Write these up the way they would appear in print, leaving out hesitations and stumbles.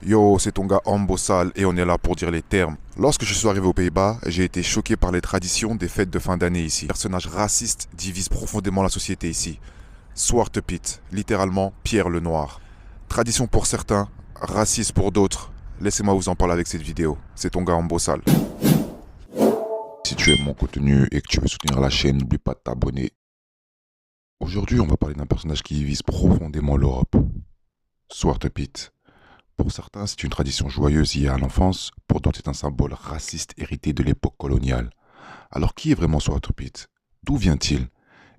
Yo, c'est ton gars Ambossal et on est là pour dire les termes. Lorsque je suis arrivé aux Pays-Bas, j'ai été choqué par les traditions des fêtes de fin d'année ici. Les personnages racistes divisent profondément la société ici. Zwarte Piet, littéralement Pierre le Noir. Tradition pour certains, raciste pour d'autres. Laissez-moi vous en parler avec cette vidéo. C'est ton gars Ambossal. Si tu aimes mon contenu et que tu veux soutenir la chaîne, n'oublie pas de t'abonner. Aujourd'hui, on va parler d'un personnage qui divise profondément l'Europe. Zwarte Piet. Pour certains, c'est une tradition joyeuse liée à l'enfance, pour d'autres, c'est un symbole raciste hérité de l'époque coloniale. Alors, qui est vraiment Zwarte Piet? D'où vient-il?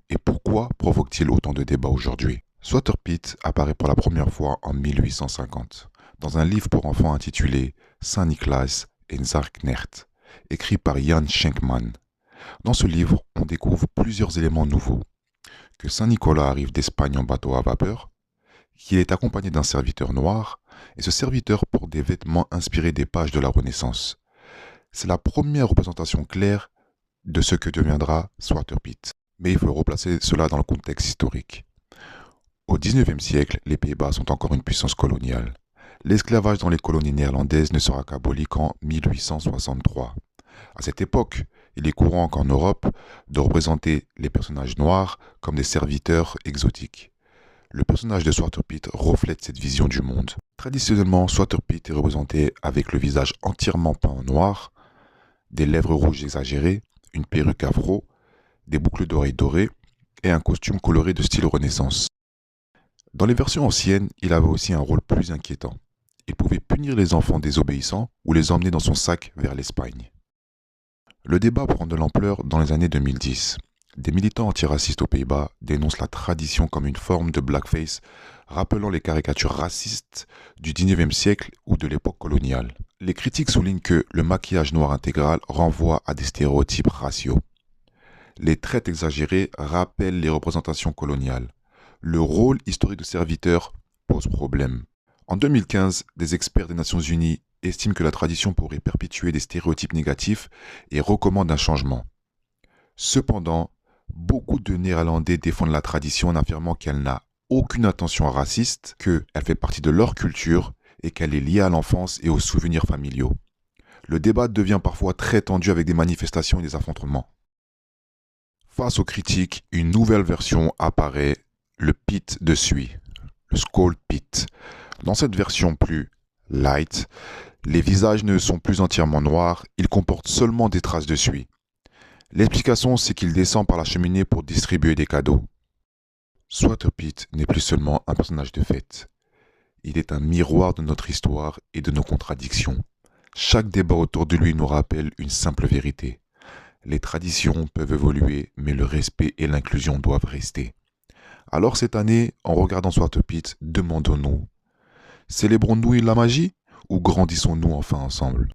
Et pourquoi provoque-t-il autant de débats aujourd'hui? Zwarte Piet apparaît pour la première fois en 1850, dans un livre pour enfants intitulé Saint-Niklaas en Zarknecht, écrit par Jan Schenkman. Dans ce livre, on découvre plusieurs éléments nouveaux. Que Saint-Nicolas arrive d'Espagne en bateau à vapeur, qu'il est accompagné d'un serviteur noir, et ce serviteur porte des vêtements inspirés des pages de la Renaissance. C'est la première représentation claire de ce que deviendra Zwarte Piet. Mais il faut replacer cela dans le contexte historique. Au XIXe siècle, les Pays-Bas sont encore une puissance coloniale. L'esclavage dans les colonies néerlandaises ne sera qu'aboli qu'en 1863. À cette époque, il est courant qu'en Europe de représenter les personnages noirs comme des serviteurs exotiques. Le personnage de Zwarte Piet reflète cette vision du monde. Traditionnellement, Zwarte Piet est représenté avec le visage entièrement peint en noir, des lèvres rouges exagérées, une perruque afro, des boucles d'oreilles dorées et un costume coloré de style Renaissance. Dans les versions anciennes, il avait aussi un rôle plus inquiétant. Il pouvait punir les enfants désobéissants ou les emmener dans son sac vers l'Espagne. Le débat prend de l'ampleur dans les années 2010. Des militants antiracistes aux Pays-Bas dénoncent la tradition comme une forme de blackface, rappelant les caricatures racistes du XIXe siècle ou de l'époque coloniale. Les critiques soulignent que le maquillage noir intégral renvoie à des stéréotypes raciaux. Les traits exagérés rappellent les représentations coloniales. Le rôle historique de serviteur pose problème. En 2015, des experts des Nations Unies estiment que la tradition pourrait perpétuer des stéréotypes négatifs et recommandent un changement. Cependant, beaucoup de Néerlandais défendent la tradition en affirmant qu'elle n'a aucune intention raciste, qu'elle fait partie de leur culture et qu'elle est liée à l'enfance et aux souvenirs familiaux. Le débat devient parfois très tendu avec des manifestations et des affrontements. Face aux critiques, une nouvelle version apparaît, le Piet de Suie, le Zwarte Piet. Dans cette version plus light, les visages ne sont plus entièrement noirs, ils comportent seulement des traces de suie. L'explication, c'est qu'il descend par la cheminée pour distribuer des cadeaux. Zwarte Piet n'est plus seulement un personnage de fête. Il est un miroir de notre histoire et de nos contradictions. Chaque débat autour de lui nous rappelle une simple vérité. Les traditions peuvent évoluer, mais le respect et l'inclusion doivent rester. Alors cette année, en regardant Zwarte Piet, demandons-nous, célébrons-nous la magie ou grandissons-nous enfin ensemble?